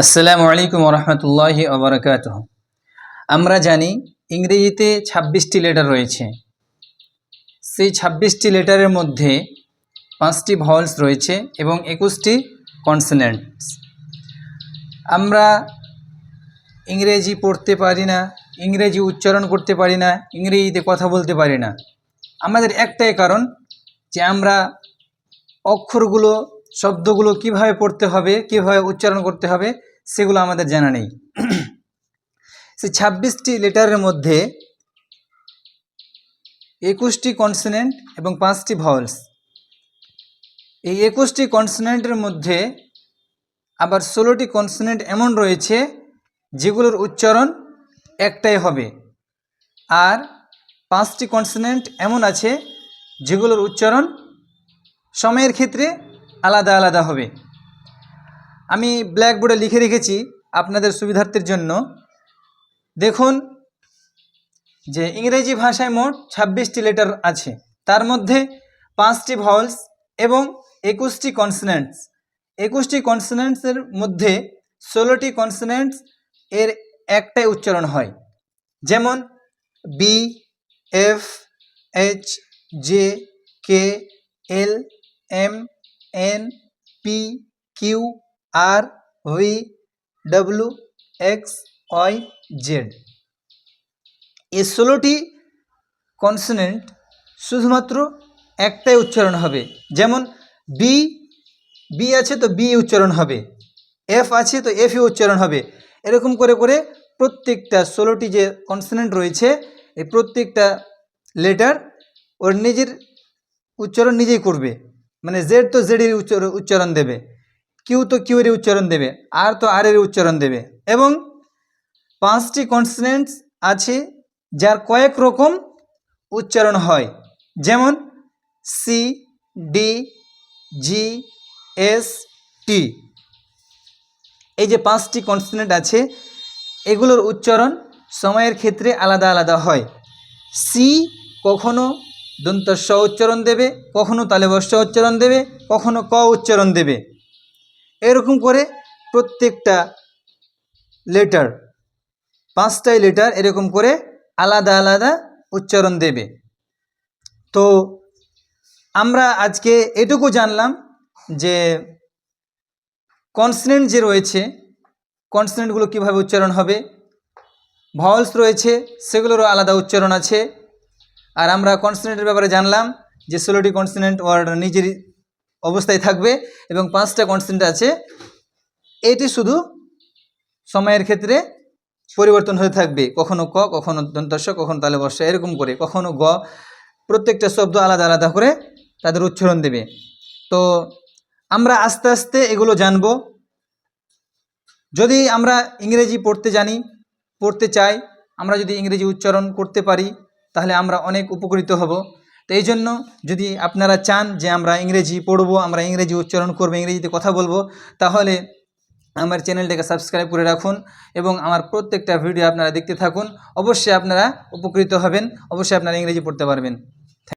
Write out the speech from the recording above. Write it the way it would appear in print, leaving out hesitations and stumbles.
আসসালামু আলাইকুম রহমতুল্লাহি ওবরাকাতুহু। আমরা জানি ইংরেজিতে ২৬টি লেটার রয়েছে। সেই ২৬টি লেটারের মধ্যে ৫টি ভাওয়েলস রয়েছে এবং ২১টি কনসোনেন্টস। আমরা ইংরেজি পড়তে পারি না, ইংরেজি উচ্চারণ করতে পারি না, ইংরেজিতে কথা বলতে পারি না। আমাদের একটাই কারণ যে আমরা অক্ষরগুলো, শব্দগুলো কিভাবে পড়তে হবে, কিভাবে উচ্চারণ করতে হবে সেগুলো আমাদের জানা নেই। সেই ২৬টি লেটারের মধ্যে ২১টি কনসোনেন্ট এবং ৫টি ভাওয়েলস। এই ২১টি কনসোনেন্টের মধ্যে আবার ১৬টি কনসোনেন্ট এমন রয়েছে যেগুলোর উচ্চারণ একটাই হবে, আর ৫টি কনসোনেন্ট এমন আছে যেগুলোর উচ্চারণ সময়ের ক্ষেত্রে আলাদা আলাদা হবে। আমি ব্ল্যাকবোর্ডে লিখে রেখেছি আপনাদের সুবিধার্থের জন্য। দেখুন যে ইংরেজি ভাষায় মোট ২৬টি লেটার আছে, তার মধ্যে ৫টি ভাওয়েলস এবং ২১টি কনসোনেন্টস। ২১টি কনসোনেন্টসের মধ্যে ১৬টি কনসোনেন্টস এর একটাই উচ্চারণ হয়, যেমন B, F, H, J, K, L, M, N, P, Q, R, V, W, X, Y, Z. এই ১৬টি কনসোনেন্ট শুধুমাত্র একটাই উচ্চারণ হবে, যেমন বি, বি আছে তো বি উচ্চারণ হবে, এফ আছে তো এফই উচ্চারণ হবে। এরকম করে করে প্রত্যেকটা ১৬টি যে কনসোনেন্ট রয়েছে এই প্রত্যেকটা লেটার ওর নিজের উচ্চারণ নিজেই করবে। মানে জেড তো জেডের উচ্চারণ দেবে, কিউ তো কিউয়ের উচ্চারণ দেবে, আর তো আর এর উচ্চারণ দেবে। এবং ৫টি কনসোনেন্টস আছে যার কয়েক রকম উচ্চারণ হয়, যেমন সি, ডি, জি, এস, টি। এই যে ৫টি কনসোনেন্ট আছে এগুলোর উচ্চারণ সময়ের ক্ষেত্রে আলাদা আলাদা হয়। সি কখনো দন্ত স উচ্চারণ দেবে, কখনো তালব্য শ উচ্চারণ দেবে, কখনো ক উচ্চারণ দেবে। এরকম করে প্রত্যেকটা লেটার, ৫টাই লেটার এরকম করে আলাদা আলাদা উচ্চারণ দেবে। তো আমরা আজকে এটুকু জানলাম যে কনসোনেন্ট যে রয়েছে কনসোনেন্টগুলো কীভাবে উচ্চারণ হবে, ভাওয়েলস রয়েছে সেগুলোরও আলাদা উচ্চারণ আছে। আর আমরা কনসোনেন্টের ব্যাপারে জানলাম যে ১৬টি কনসোনেন্ট ওর নিজের অবস্থায় থাকবে এবং ৫টা কনসোনেন্ট আছে এটি শুধু সময়ের ক্ষেত্রে পরিবর্তন হয়ে থাকবে, কখনো ক, কখনো দন্তস্ব, কখনো তালব্য শ, এরকম করে, কখনো গ। প্রত্যেকটা শব্দ আলাদা আলাদা করে তাদের উচ্চারণ দেবে। তো আমরা আস্তে আস্তে এগুলো জানব। যদি আমরা ইংরেজি পড়তে জানি, পড়তে চাই, আমরা যদি ইংরেজি উচ্চারণ করতে পারি তাহলে আমরা অনেক উপকৃত হব। তো এই জন্য যদি আপনারা চান যে আমরা ইংরেজি পড়ব, আমরা ইংরেজি উচ্চারণ করব, ইংরেজিতে কথা বলবো, তাহলে আমার চ্যানেলটাকে সাবস্ক্রাইব করে রাখুন এবং আমার প্রত্যেকটা ভিডিও আপনারা দেখতে থাকুন। অবশ্যই আপনারা উপকৃত হবেন, অবশ্যই আপনারা ইংরেজি পড়তে পারবেন।